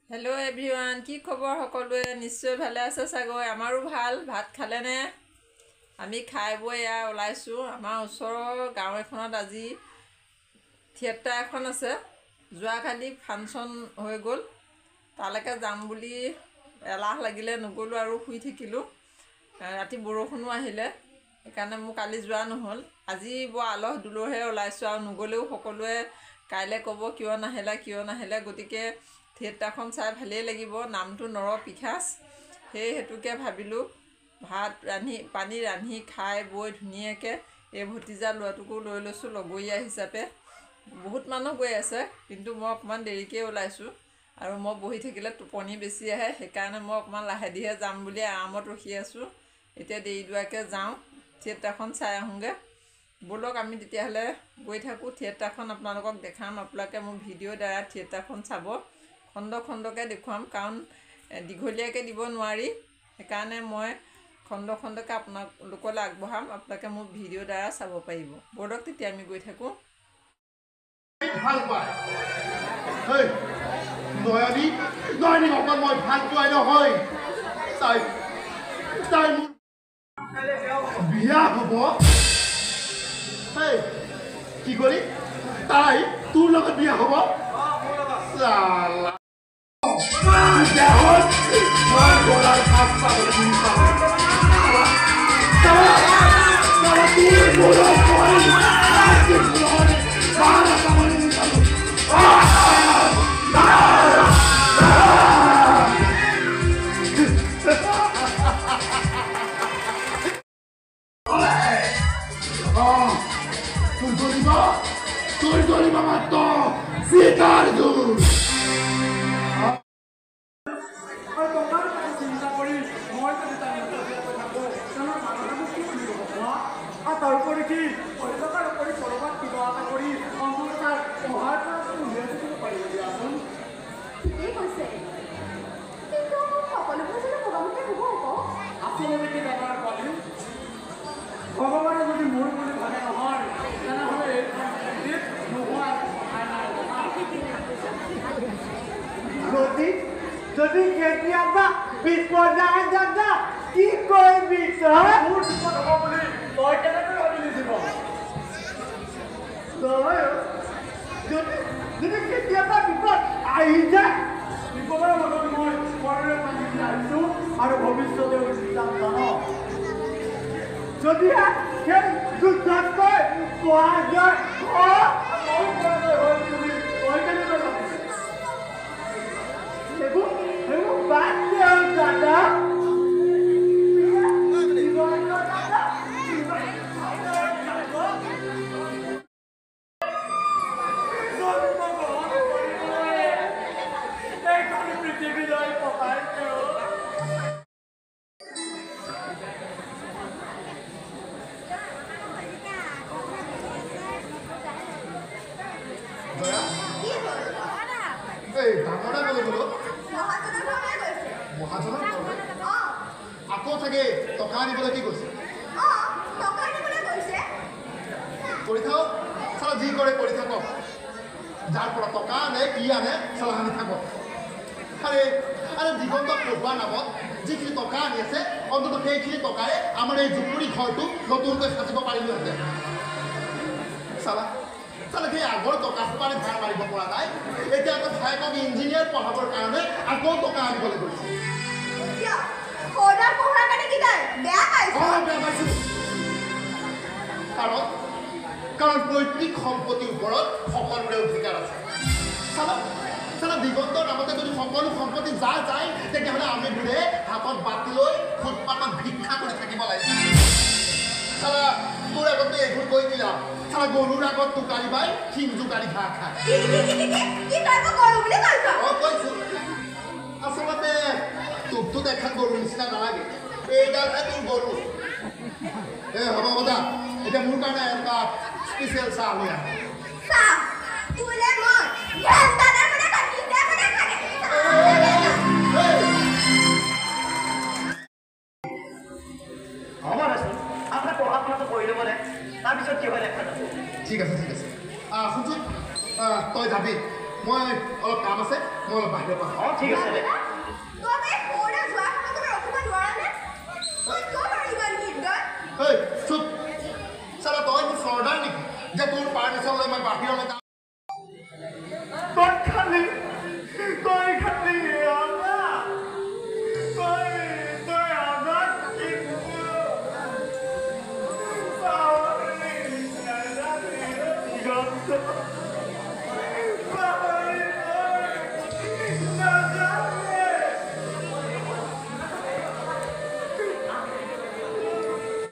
hello everyone की खबर सकलोए निश्चय भाले आछे सागय आमारो भाल भात खाले ने आमी खाइ बय या ओलाइছো आमार ओसर गाँव एखনত আজি थिएटर এখন আছে যোৱাকালি ফাংচন হৈ গ'ল তালৈকে যাম বুলি এলাহ লাগিলে নগলো আৰু শুই থাকিলো ৰাতি বৰষুণো আহিলে সেইকাৰণে মোৰ কালি যোৱা নহল আজি বৰ আলহ দুলহে ওলাইছো আৰু নগলেও সকলোৱে কাইলে ক'ব কিয় নাহিলা গতিকে थिएटारখন চাই ভালেই লাগিব নামটো নৰ পিখাস সেই হেতুকে ভাবিলো ভাত ৰান্ধি পানী ৰান্ধি খাই বৈ ধুনিয়াকে এই ভতিজা লৰাটোকো লৈ লৈছো লগৰীয়া হিচাপে বহুত মানুহ গৈ আছে কিন্তু মই অকমান দেৰিকে ওলাইছো আৰু মই বহি থাকিলে টোপনি বেছি আহে সেইকাৰণে মই অকমান লাহে দিহে যাম বুলি আৰামত ৰখি আছো এতিয়া দেৰি দুৱাকে যাওঁ थिएटारখন চাই আহোগে বলক আমি তেতিয়াহলে গৈ থাকো थिएटारখন আপোনালোকক দেখাম আপোনালোকে মোৰ ভিডিঅ দ্বাৰা थिएटारখন চাব খন্দ খন্দকে দেখুৱাম কাৰণ দীঘলীয়াকে দিব নোৱাৰি সেইকাৰণে মই খন্দ খন্দকে আপোনালোকলৈ আগবঢ়াম আপোনালোকে মোৰ ভিডিঅ দ্বাৰা চাব পাৰিব বলক তেতিয়া আমি গৈ থাকো ভাল পায় হেই নয়নি অকমান মই ভাল পাই নহয় তাই বিয়া হ'ব হেই কি কৰি তাই তোৰ লগত বিয়া হ'ব সালা দেহত মই গলাৰ ভাত পাবলৈ নিচাওঁ সালা তোৰ গলাৰ ভগৱানে যদি মোৰ বুলি ভাবে নহয় তেনেহ'লে যদি কেতিয়াবা বিপদ দাদা কি কৰিবি তই মোৰ বিপদ হ'ব বুলি তই কেনেকৈ ভাবিলি দিব তই যদি কেতিয়াবা বিপদ আহি যায় বিপদৰ লগত মই মৰণে পানী আহিছোঁ আৰু ভৱিষ্যতে যাম জানো যদি সেই যুদ্ধতকৈ পোৱা যায় সেইবোৰ বাদ দিয়ক দাদা আকৌ থাকে টকা আনিবলৈ কি কৈছে কৰি থাকক চালা যি কৰে কৰি থাকক যাৰ পৰা টকা আনে কি আনে চালা আনি থাকক আৰে দিগন্তক পঢ়োৱা নামত যিখিনি টকা আনি আছে অন্তত সেইখিনি টকাৰে আমাৰ এই জুপুৰি ঘৰটো নতুনকৈ সাজিব পাৰিলোহেঁতেন চালা সেই আগৰ টকা সোপাৰে ধাৰ মাৰিব পৰা নাই এতিয়া আকৌ ভাইকক ইঞ্জিনিয়াৰ পঢ়াবৰ কাৰণে আকৌ টকা আনিবলৈ গৈছে কাৰণ পৈতৃক সম্পত্তিৰ ওপৰত সকলোৰে অধিকাৰ আছে চালা দিগন্তৰ নামতে যদি সকলো সম্পত্তি যায় তেতিয়াহ'লে আমিবোৰে হাতত বাতি লৈ ফুটপাথত ভিক্ষা কৰি থাকিব লাগিব চালা তোৰ আগতে এইবোৰ কৈ দিলা চালা গৰুৰ আগত টোকাৰি বাই শিং জোকাৰি ঘাঁহ খায় কৈছো আচলতে তোকতো দেখাত গৰুৰ নিচিনা নালাগে এইডালহে তোৰ গৰু হ'ব বজা এতিয়া মোৰ কাৰণে এটা স্পেচিয়েল চাহ লৈ আহে ঠিক আছে শুনচোন তই যাবি মই অলপ কাম আছে মই অলপ বাহিৰৰ পৰা অঁ ঠিক আছে দে এই চুপ চালা তই মোৰ চৰ্দাৰ নেকি যে তোৰ পাৰ্মিশ্যন লৈ মই বাহিৰলৈ যাম তই খালি আজাদ